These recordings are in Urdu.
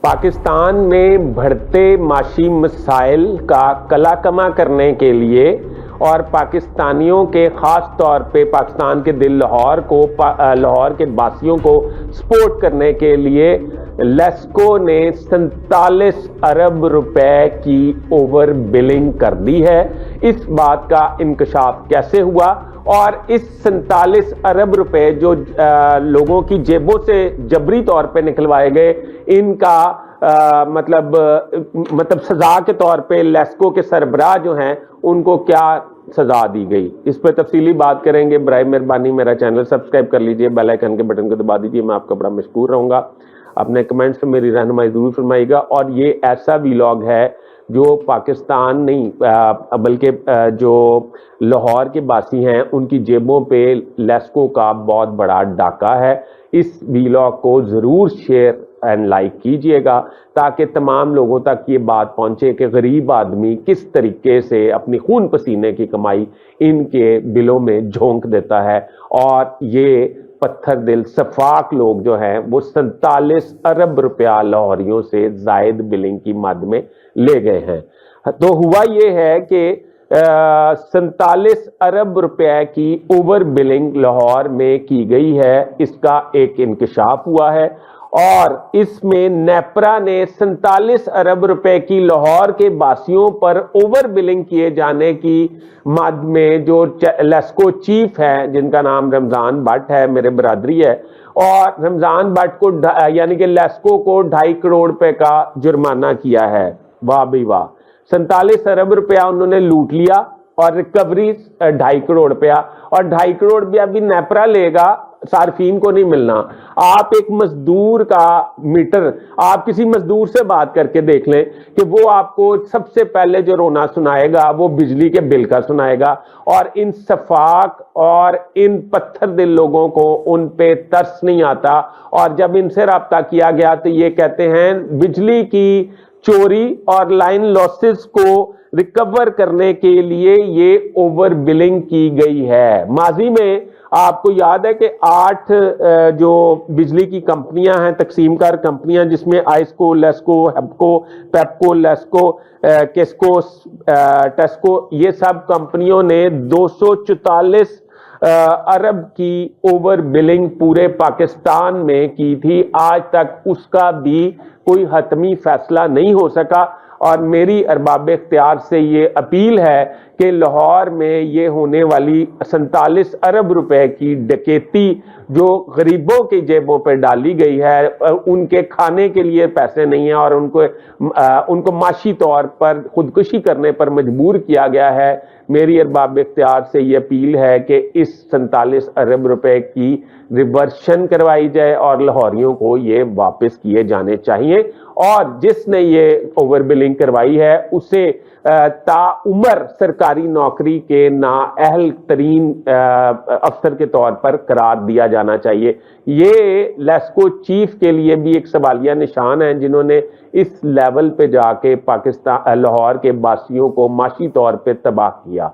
پاکستان میں بڑھتے معاشی مسائل کا کلا کما کرنے کے لیے اور پاکستانیوں کے خاص طور پہ پاکستان کے دل لاہور کے باسیوں کو سپورٹ کرنے کے لیے لیسکو نے 47 ارب روپے کی اوور بلنگ کر دی ہے۔ اس بات کا انکشاف کیسے ہوا اور اس 47 ارب روپے جو لوگوں کی جیبوں سے جبری طور پہ نکلوائے گئے، ان کا مطلب سزا کے طور پہ لیسکو کے سربراہ جو ہیں ان کو کیا سزا دی گئی، اس پہ تفصیلی بات کریں گے۔ برائے مہربانی میرا چینل سبسکرائب کر لیجئے، بیل آئیکن کے بٹن کو دبا دیجئے، میں آپ کا بڑا مشکور رہوں گا۔ اپنے کمنٹس میں میری رہنمائی ضرور فرمائیے گا۔ اور یہ ایسا ویلاگ ہے جو پاکستان نہیں بلکہ جو لاہور کے باسی ہیں ان کی جیبوں پہ لیسکو کا بہت بڑا ڈاکہ ہے۔ اس ویلاگ کو ضرور شیئر اینڈ لائک کیجئے گا تاکہ تمام لوگوں تک یہ بات پہنچے کہ غریب آدمی کس طریقے سے اپنی خون پسینے کی کمائی ان کے بلوں میں جھونک دیتا ہے، اور یہ پتھر دل شفاق لوگ جو ہیں وہ 47 ارب روپیہ لاہوریوں سے زائد بلنگ کی مد میں لے گئے ہیں۔ تو ہوا یہ ہے کہ 47 ارب روپے کی اوور بلنگ لاہور میں کی گئی ہے، اس کا ایک انکشاف ہوا ہے، اور اس میں نیپرا نے 47 ارب روپے کی لاہور کے باسیوں پر اوور بلنگ کیے جانے کی مد میں جو لیسکو چیف ہے جن کا نام رمضان بٹ ہے، میرے برادری ہے، اور رمضان بٹ کو یعنی کہ لیسکو کو 2.5 کروڑ روپے کا جرمانہ کیا ہے۔ واہ بھائی واہ، 47 ارب روپیہ انہوں نے لوٹ لیا اور ریکوری 2.5 کروڑ روپیہ، اور 2.5 کروڑ روپیہ بھی نیپرا لے گا، صارفین کو نہیں ملنا۔ آپ ایک مزدور کا میٹر، آپ کسی مزدور سے بات کر کے دیکھ لیں کہ وہ آپ کو سب سے پہلے جو رونا سنائے گا وہ بجلی کے بل کا سنائے گا، اور ان شفاق اور ان پتھر دل لوگوں کو ان پہ ترس نہیں آتا، اور جب ان سے رابطہ کیا گیا تو یہ کہتے ہیں بجلی کی چوری اور لائن لاسز کو ریکور کرنے کے لیے یہ اوور بلنگ کی گئی ہے۔ ماضی میں آپ کو یاد ہے کہ 8 جو بجلی کی کمپنیاں ہیں، تقسیم کار کمپنیاں، جس میں آئسکو، لیسکو، ہیپکو، پیپکو، لیسکو، کیسکو، ٹیسکو، یہ سب کمپنیوں نے 244 ارب کی اوور بلنگ پورے پاکستان میں کی تھی۔ آج تک اس کا بھی کوئی حتمی فیصلہ نہیں ہو سکا، اور میری ارباب اختیار سے یہ اپیل ہے کہ لاہور میں یہ ہونے والی 47 ارب روپے کی ڈکیتی جو غریبوں کی جیبوں پہ ڈالی گئی ہے، ان کے کھانے کے لیے پیسے نہیں ہیں اور ان کو معاشی طور پر خودکشی کرنے پر مجبور کیا گیا ہے، میری ارباب اختیار سے یہ اپیل ہے کہ اس 47 ارب روپے کی ریورشن کروائی جائے اور لاہوریوں کو یہ واپس کیے جانے چاہیے، اور جس نے یہ اوور بلنگ کروائی ہے اسے تا عمر سرکاری نوکری کے نااہل ترین افسر کے طور پر قرار دیا جانا چاہیے۔ یہ لیسکو چیف کے لیے بھی ایک سوالیہ نشان ہے جنہوں نے اس لیول پہ جا کے لاہور کے باسیوں کو معاشی طور پہ تباہ کیا۔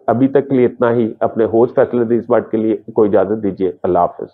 ابھی تک کے لیے اتنا ہی۔ اپنے ہوسٹ فیصل عزیز بٹ کے لیے کوئی اجازت دیجیے۔ اللہ حافظ۔